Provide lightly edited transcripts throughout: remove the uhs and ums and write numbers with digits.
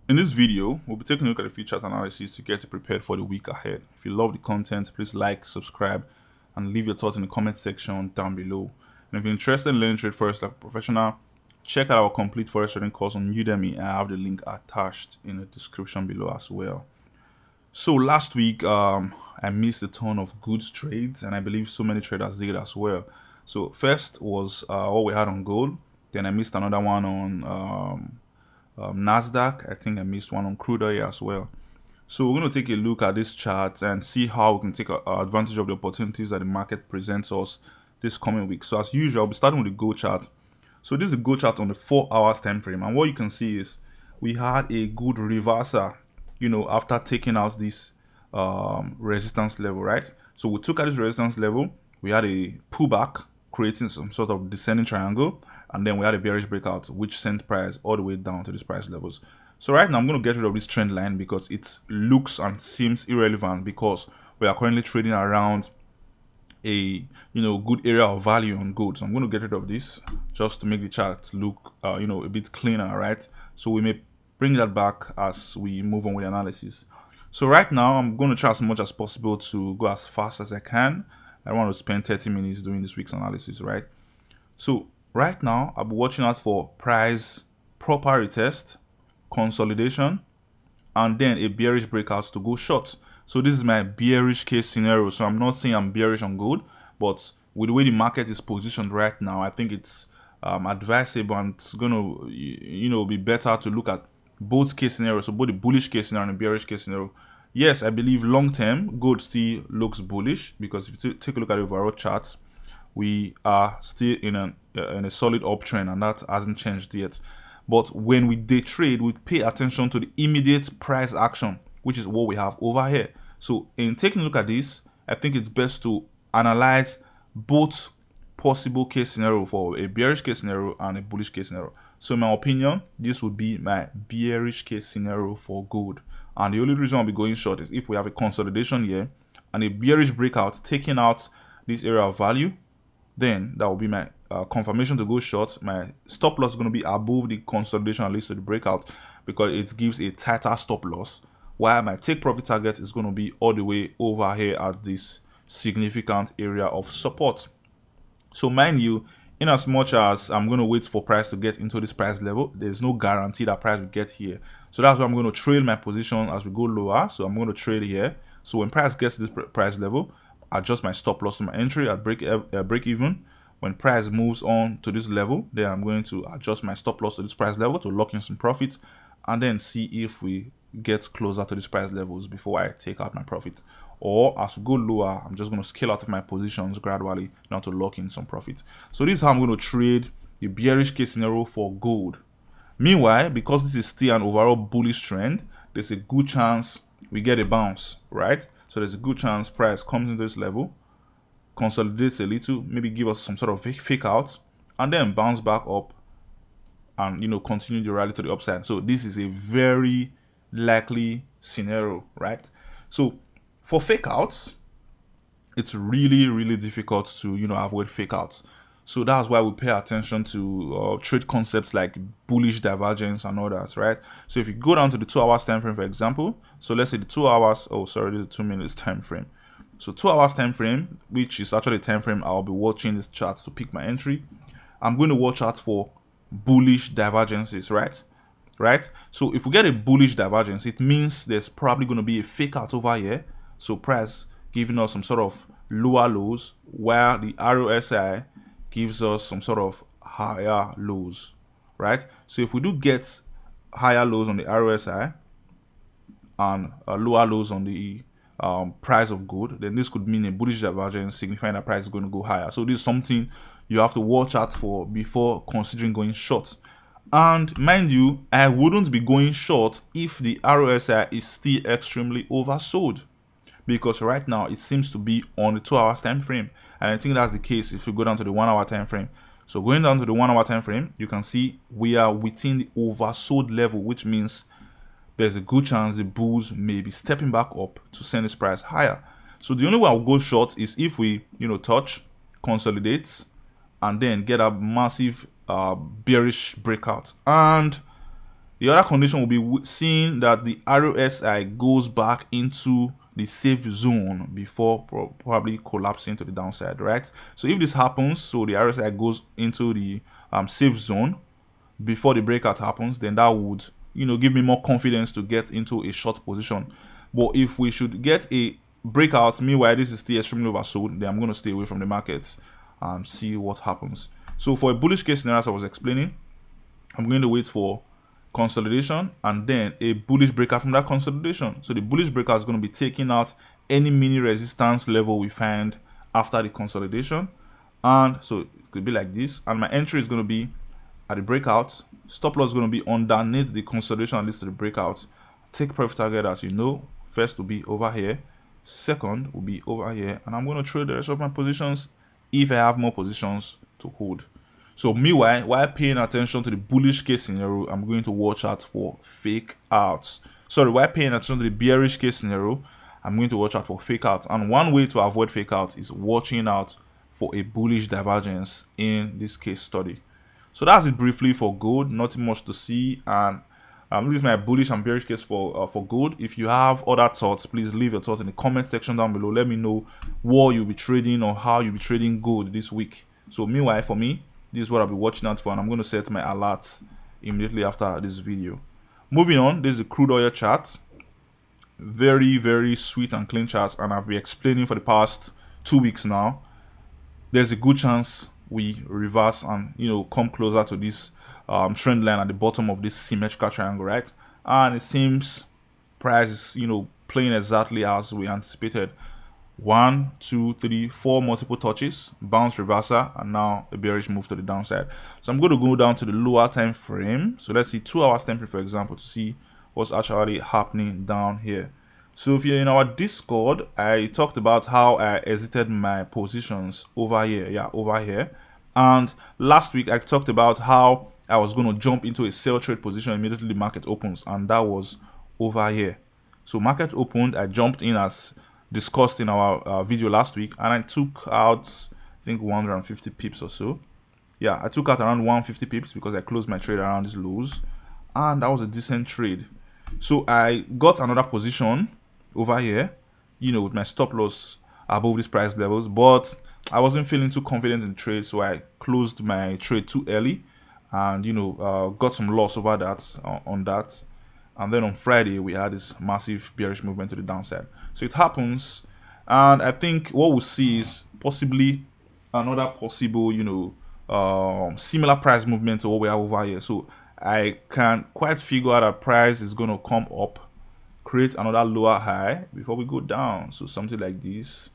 In this video, we'll be taking a look at the future chart analysis to get you prepared for the week ahead. If you love the content, please like, subscribe, and leave your thoughts in the comment section down below. And if you're interested in learning trade forex like a professional, check out our complete forex trading course on Udemy. I have the link attached in the description below as well. So last week, I missed a ton of good trades, and I believe so many traders did as well. So first was what we had on gold. Then I missed another one on Nasdaq. I think I missed one on crude oil as well. So we're going to take a look at this chart and see how we can take advantage of the opportunities that the market presents us this coming week. So as usual, I'll be starting with the gold chart. So this is a gold chart on the 4 hours time frame, and what you can see is we had a good reversal, after taking out this resistance level, right? So we took out this resistance level, we had a pullback, creating some sort of descending triangle, and then we had a bearish breakout which sent price all the way down to these price levels. So right now I'm going to get rid of this trend line because it looks and seems irrelevant, because we are currently trading around a good area of value on gold. So I'm going to get rid of this just to make the chart look a bit cleaner, right? So we may bring that back as we move on with the analysis. So right now I'm going to try as much as possible to go as fast as I can. I don't want to spend 30 minutes doing this week's analysis, right? So right now I'll be watching out for price proper retest, consolidation, and then a bearish breakout to go short. So this is my bearish case scenario. So I'm not saying I'm bearish on gold, but with the way the market is positioned right now, I think it's advisable, and it's going to be better to look at both case scenarios, so both the bullish case scenario and the bearish case scenario. Yes, I believe long term gold still looks bullish, because if you take a look at the overall charts, we are still in a solid uptrend, and that hasn't changed yet. But when we day trade, we pay attention to the immediate price action, which is what we have over here. So in taking a look at this, I think it's best to analyze both possible case scenario for a bearish case scenario and a bullish case scenario. So in my opinion, this would be my bearish case scenario for gold. And the only reason I'll be going short is if we have a consolidation here and a bearish breakout taking out this area of value, then that will be my confirmation to go short. My stop loss is going to be above the consolidation, at least to the breakout, because it gives a tighter stop loss, while my take profit target is going to be all the way over here at this significant area of support. So mind you, in as much as I'm going to wait for price to get into this price level, there's no guarantee that price will get here. So that's why I'm going to trail my position as we go lower. So I'm going to trade here. So when price gets to this price level, adjust my stop loss to my entry at break even. When price moves on to this level, then I'm going to adjust my stop loss to this price level to lock in some profits, and then see if we get closer to these price levels before I take out my profit. Or as we go lower, I'm just going to scale out of my positions gradually now to lock in some profits. So this is how I'm going to trade the bearish case scenario for gold. Meanwhile, because this is still an overall bullish trend, there's a good chance we get a bounce, right? So there's a good chance price comes into this level, consolidates a little, maybe give us some sort of fake out, and then bounce back up and continue the rally to the upside. So this is a very likely scenario, right? So for fake outs, it's really difficult to avoid fake outs. So that's why we pay attention to trade concepts like bullish divergence and all that, right? So if you go down to the 2 hours time frame, for example, so let's say the 2 hours, this is 2 minutes time frame. So 2 hours time frame, which is actually the time frame I'll be watching this chart to pick my entry. I'm going to watch out for bullish divergences, right? So if we get a bullish divergence, it means there's probably going to be a fake out over here. So price giving us some sort of lower lows, while the RSI gives us some sort of higher lows, right? So if we do get higher lows on the RSI and lower lows on the price of gold, then this could mean a bullish divergence, signifying that price is going to go higher. So this is something you have to watch out for before considering going short. And mind you, I wouldn't be going short if the RSI is still extremely oversold, because right now it seems to be on the 2 hours time frame, and I think that's the case if you go down to the 1 hour time frame. So going down to the 1 hour time frame, you can see we are within the oversold level, which means there's a good chance the bulls may be stepping back up to send this price higher. So the only way I'll go short is if we touch, The other condition will be seeing that the RSI goes back into the safe zone before probably collapsing to the downside, right? So if this happens, so the RSI goes into the safe zone before the breakout happens, then that would, give me more confidence to get into a short position. But if we should get a breakout, meanwhile this is still extremely oversold, then I'm going to stay away from the markets and see what happens. So for a bullish case scenario, as I was explaining, I'm going to wait for consolidation and then a bullish breakout from that consolidation. So the bullish breakout is going to be taking out any mini resistance level we find after the consolidation. And so it could be like this, and my entry is going to be at the breakout. Stop loss is going to be underneath the consolidation and leads to the breakout. Take profit target, as you know, first will be over here, second will be over here, and I'm going to trade the rest of my positions if I have more positions to hold. So meanwhile, while paying attention to the bullish case scenario, I'm going to watch out for fake outs. Sorry, while paying attention to the bearish case scenario, I'm going to watch out for fake outs. And one way to avoid fake outs is watching out for a bullish divergence in this case study. So that's it briefly for gold. Nothing much to see. And this is my bullish and bearish case for gold. If you have other thoughts, please leave your thoughts in the comment section down below. Let me know what you'll be trading or how you'll be trading gold this week. So meanwhile, for me, this is what I'll be watching out for, and I'm going to set my alerts immediately after this video. Moving on, this is a crude oil chart. Very, very sweet and clean chart, and I've been explaining for the past 2 weeks now. There's a good chance we reverse and come closer to this trend line at the bottom of this symmetrical triangle, right? And it seems price is playing exactly as we anticipated. 1, 2, 3, 4 multiple touches, bounce reversal, and now a bearish move to the downside. So I'm going to go down to the lower time frame. So let's see 2 hours time frame, for example, to see what's actually happening down here. So if you're in our Discord, I talked about how I exited my positions over here, over here. And last week I talked about how I was going to jump into a sell trade position immediately the market opens, and that was over here. So market opened, I jumped in as discussed in our video last week, and I took out, I think, 150 pips or so. Yeah, I took out around 150 pips because I closed my trade around these lows, and that was a decent trade. So I got another position over here, with my stop loss above these price levels, but I wasn't feeling too confident in the trade, so I closed my trade too early, and got some loss over that on that. And then on Friday, we had this massive bearish movement to the downside. So it happens. And I think what we'll see is possibly another possible, similar price movement to what we have over here. So I can quite figure out that price is going to come up, create another lower high before we go down. So something like this.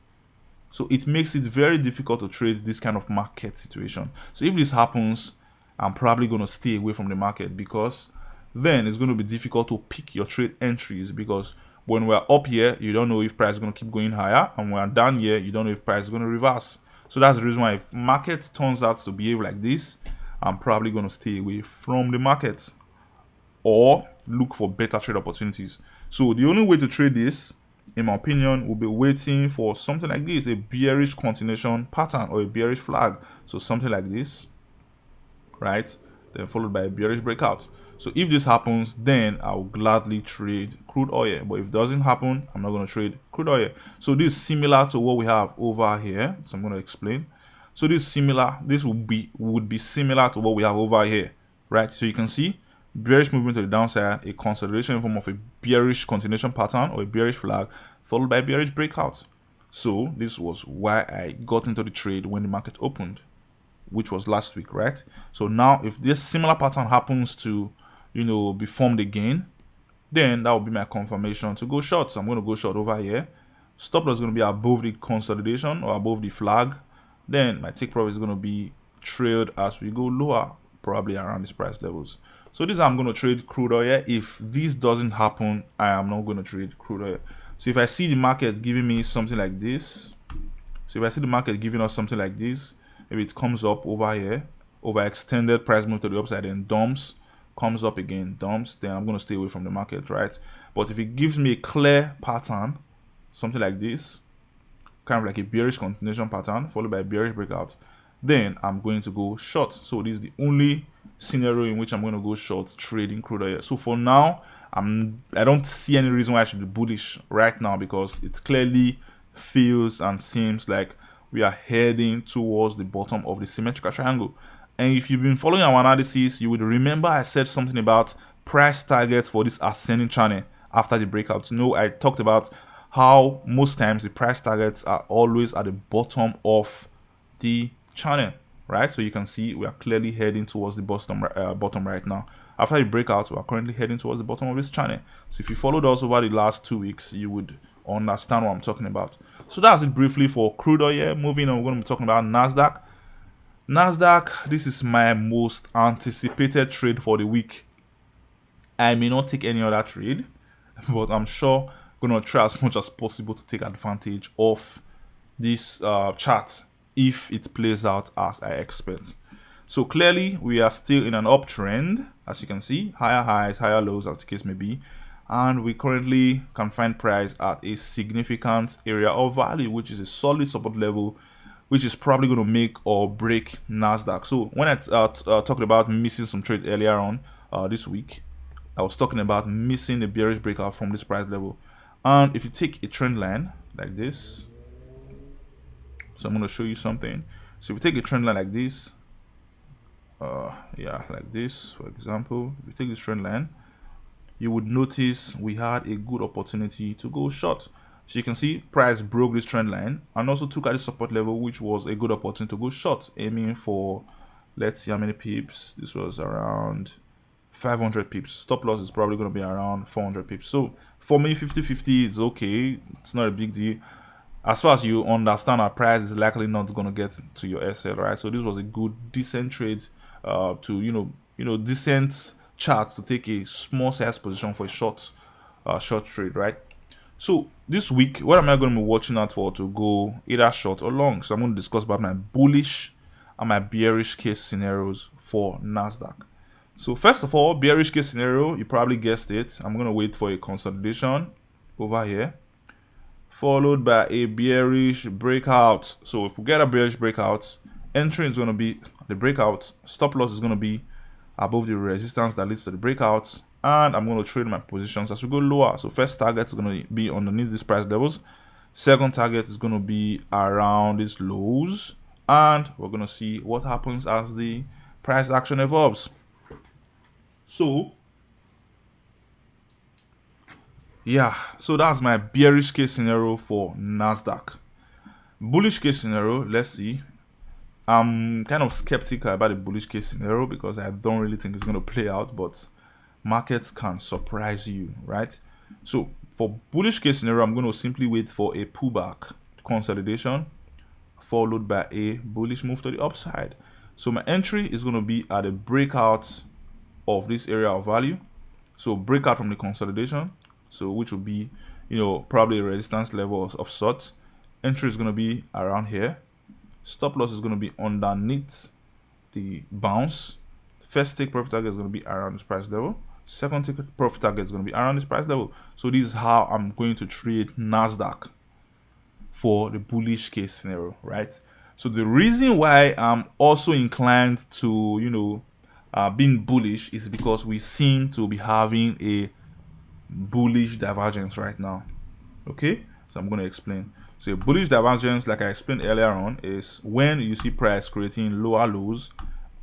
So it makes it very difficult to trade this kind of market situation. So if this happens, I'm probably going to stay away from the market, because then it's going to be difficult to pick your trade entries, because when we're up here, you don't know if price is going to keep going higher, and when we're down here, you don't know if price is going to reverse. So that's the reason why if market turns out to behave like this, I'm probably going to stay away from the market or look for better trade opportunities. So the only way to trade this, in my opinion, will be waiting for something like this, a bearish continuation pattern or a bearish flag. So something like this, right? Then followed by a bearish breakout. So if this happens, then I'll gladly trade crude oil. But if it doesn't happen, I'm not going to trade crude oil. So this is similar to what we have over here. So I'm going to explain. So this is similar. This would be similar to what we have over here, right? So you can see bearish movement to the downside, a consolidation in form of a bearish continuation pattern or a bearish flag, followed by a bearish breakout. So this was why I got into the trade when the market opened, which was last week, right? So now if this similar pattern happens to be formed again, then that will be my confirmation to go short. So I'm going to go short over here. Stop loss is going to be above the consolidation or above the flag. Then my take profit is going to be trailed as we go lower, probably around these price levels. So this is how I'm going to trade crude oil. If this doesn't happen, I am not going to trade crude oil. So if I see the market giving me something like this, maybe it comes up over here, overextended price move to the upside, and dumps, comes up again, dumps, then I'm going to stay away from the market, right? But if it gives me a clear pattern, something like this, kind of like a bearish continuation pattern followed by a bearish breakout, then I'm going to go short. So this is the only scenario in which I'm going to go short trading crude oil. So for now, I don't see any reason why I should be bullish right now, because it clearly feels and seems like we are heading towards the bottom of the symmetrical triangle. And if you've been following our analysis, you would remember I said something about price targets for this ascending channel after the breakout. I talked about how most times the price targets are always at the bottom of the channel, right? So you can see we are clearly heading towards the bottom right now. After the breakout, we are currently heading towards the bottom of this channel. So if you followed us over the last 2 weeks, you would understand what I'm talking about. So that's it briefly for crude oil. Moving on, we're going to be talking about Nasdaq. Nasdaq, this is my most anticipated trade for the week. I may not take any other trade, but I'm sure I'm going to try as much as possible to take advantage of this chart if it plays out as I expect. So clearly we are still in an uptrend, as you can see, higher highs, higher lows, as the case may be, and we currently can find price at a significant area of value, which is a solid support level, which is probably going to make or break Nasdaq. So when I talked about missing some trade earlier on this week, I was talking about missing the bearish breakout from this price level. And if you take a trend line like this, so I'm going to show you something. So if we take a trend line like this, like this, for example, if you take this trend line, you would notice we had a good opportunity to go short. So you can see price broke this trend line and also took at the support level, which was a good opportunity to go short, aiming for, let's see how many pips. This was around 500 pips. Stop loss is probably going to be around 400 pips. So for me, 50-50 is okay. It's not a big deal. As far as you understand, our price is likely not going to get to your SL, right? So this was a good, decent trade to, decent chart to take a small size position for a short trade, right? So this week, what am I going to be watching out for to go either short or long? So I'm going to discuss about my bullish and my bearish case scenarios for Nasdaq. So first of all, bearish case scenario, you probably guessed it. I'm going to wait for a consolidation over here, followed by a bearish breakout. So if we get a bearish breakout, entry is going to be the breakout, stop loss is going to be above the resistance that leads to the breakout, and I'm going to trade my positions as we go lower. So first target is going to be underneath these price levels, second target is going to be around these lows, and we're going to see what happens as the price action evolves. So so that's my bearish case scenario for Nasdaq. Bullish case scenario, let's see. I'm kind of skeptical about the bullish case scenario because I don't really think it's going to play out, but markets can surprise you, right? So for bullish case scenario, I'm going to simply wait for a pullback consolidation followed by a bullish move to the upside. So my entry is going to be at a breakout of this area of value. So breakout from the consolidation, so which will be, probably a resistance level of sorts. Entry is going to be around here. Stop loss is going to be underneath the bounce. First take profit target is going to be around this price level. Second take profit target is going to be around this price level. So this is how I'm going to trade Nasdaq for the bullish case scenario, right? So the reason why I'm also inclined to, being bullish is because we seem to be having a bullish divergence right now. Okay, so I'm going to explain. So a bullish divergence, like I explained earlier on, is when you see price creating lower lows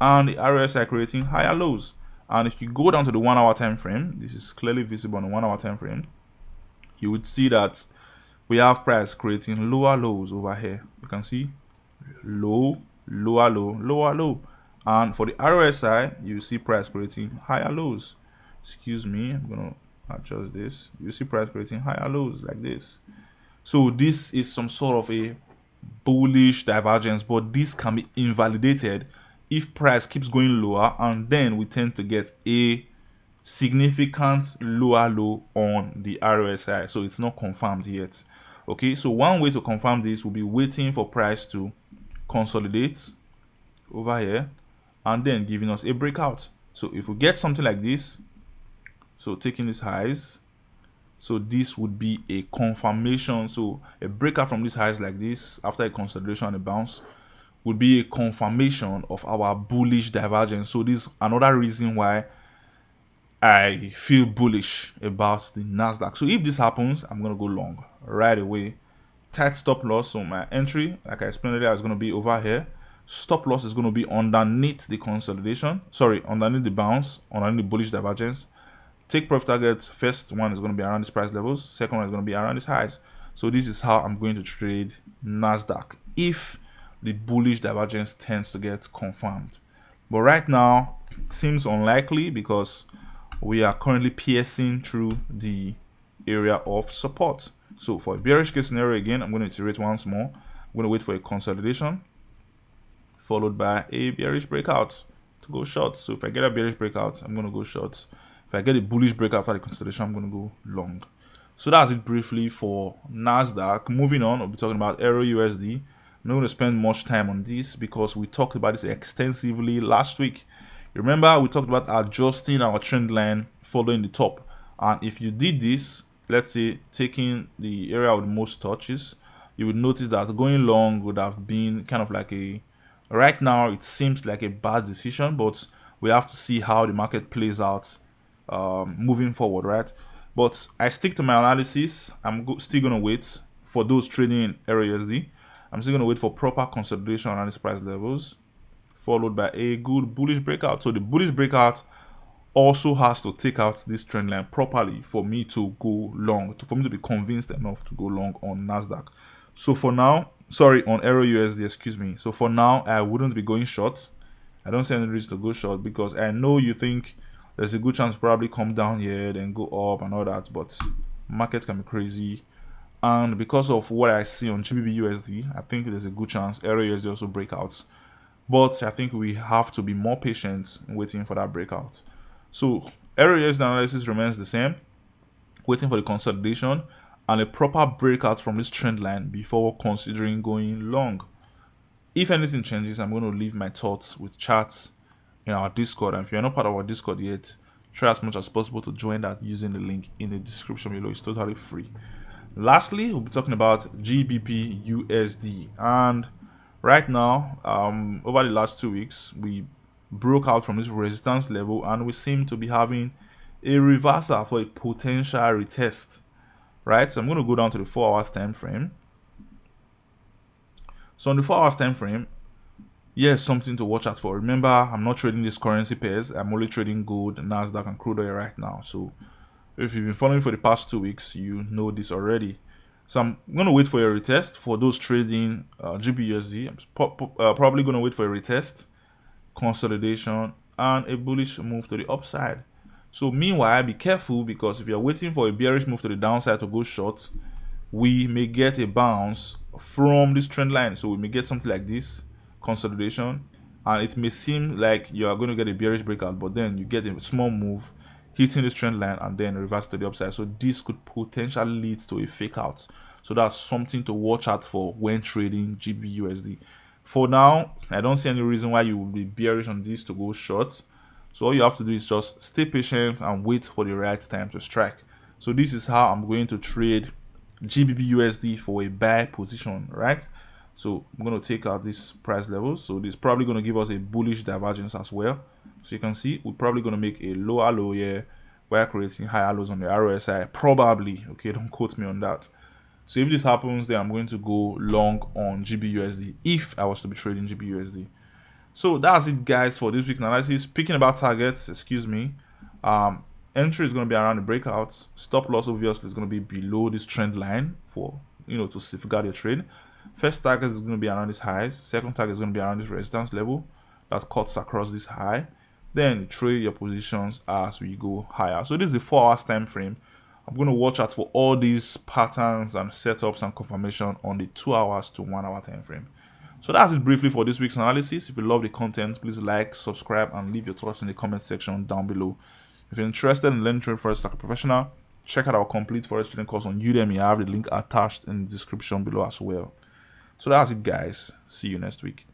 and the RSI creating higher lows. And if you go down to the 1 hour time frame, this is clearly visible on the 1 hour time frame, you would see that we have price creating lower lows over here. You can see low, lower low, lower low. And for the RSI, you see price creating higher lows. Excuse me, I'm going to adjust this. You see price creating higher lows like this. So this is some sort of a bullish divergence, but this can be invalidated if price keeps going lower, and then we tend to get a significant lower low on the RSI. So it's not confirmed yet. Okay, so one way to confirm this will be waiting for price to consolidate over here and then giving us a breakout. So if we get something like this, so taking these highs, so this would be a confirmation. So a breakout from these highs like this after a consolidation and a bounce would be a confirmation of our bullish divergence. So this is another reason why I feel bullish about the Nasdaq. So if this happens, I'm going to go long right away. Tight stop loss. So my entry, like I explained earlier, is going to be over here. Stop loss is going to be underneath the consolidation. Sorry, underneath the bounce, underneath the bullish divergence. Take profit target. First one is going to be around these price levels. Second one is going to be around these highs. So this is how I'm going to trade Nasdaq if the bullish divergence tends to get confirmed. But right now, it seems unlikely because we are currently piercing through the area of support. So for a bearish case scenario, again, I'm going to iterate once more. I'm going to wait for a consolidation followed by a bearish breakout to go short. So if I get a bearish breakout, I'm going to go short. If I get a bullish breakout after the consolidation, I'm going to go long. So that's it briefly for Nasdaq. Moving on, we'll be talking about EUR-USD. I'm not going to spend much time on this because we talked about this extensively last week. Remember, we talked about adjusting our trend line following the top. And if you did this, let's say taking the area with the most touches, you would notice that going long would have been kind of like a, right now it seems like a bad decision, but we have to see how the market plays out moving forward, right? But I stick to my analysis. I'm still going to wait for those trading in EUR-USD. I'm still going to wait for proper consolidation around these price levels, followed by a good bullish breakout. So the bullish breakout also has to take out this trend line properly for me to go long, for me to be convinced enough to go long on Nasdaq. So for now, sorry, on EUR-USD, excuse me. So for now, I wouldn't be going short. I don't see any reason to go short because I know you think there's a good chance to probably come down here, then go up and all that, but markets can be crazy. And because of what I see on GBP-USD, I think there's a good chance EUR-USD also breakouts. But I think we have to be more patient waiting for that breakout. So EUR-USD analysis remains the same, waiting for the consolidation and a proper breakout from this trend line before considering going long. If anything changes, I'm going to leave my thoughts with charts in our Discord. And if you're not part of our Discord yet, try as much as possible to join that using the link in the description below. It's totally free. Lastly, we'll be talking about GBP-USD. And right now, over the last 2 weeks, we broke out from this resistance level and we seem to be having a reversal for a potential retest, right? So I'm going to go down to the 4 hours time frame. So on the 4 hours time frame, yes, something to watch out for. Remember, I'm not trading these currency pairs. I'm only trading gold, Nasdaq, and crude oil right now. So if you've been following for the past 2 weeks, you know this already. So I'm going to wait for a retest for those trading GBP-USD. I'm probably going to wait for a retest, consolidation, and a bullish move to the upside. So meanwhile, be careful because if you're waiting for a bearish move to the downside to go short, we may get a bounce from this trend line. So we may get something like this, consolidation, and it may seem like you are going to get a bearish breakout, but then you get a small move hitting this trend line and then reverse to the upside. So this could potentially lead to a fake out. So that's something to watch out for when trading GBP-USD. For now, I don't see any reason why you will be bearish on this to go short. So all you have to do is just stay patient and wait for the right time to strike. So this is how I'm going to trade GBP-USD for a buy position, right? So I'm going to take out this price level. So this is probably going to give us a bullish divergence as well. So you can see we're probably going to make a lower low here while creating higher lows on the RSI. Probably, okay, don't quote me on that. So if this happens, then I'm going to go long on GBP-USD if I was to be trading GBP-USD. So that's it, guys, for this week's analysis. Speaking about targets, excuse me, entry is going to be around the breakouts. Stop loss obviously is going to be below this trend line for, you know, to safeguard your trade. First target is going to be around these highs. Second target is going to be around this resistance level that cuts across this high. Then trade your positions as we go higher. So this is the 4 hours time frame. I'm going to watch out for all these patterns and setups and confirmation on the 2 hours to 1 hour time frame. So that's it briefly for this week's analysis. If you love the content, please like, subscribe, and leave your thoughts in the comment section down below. If you're interested in learning trade forex like a professional, check out our complete forex trading course on Udemy. I have the link attached in the description below as well. So that's it, guys. See you next week.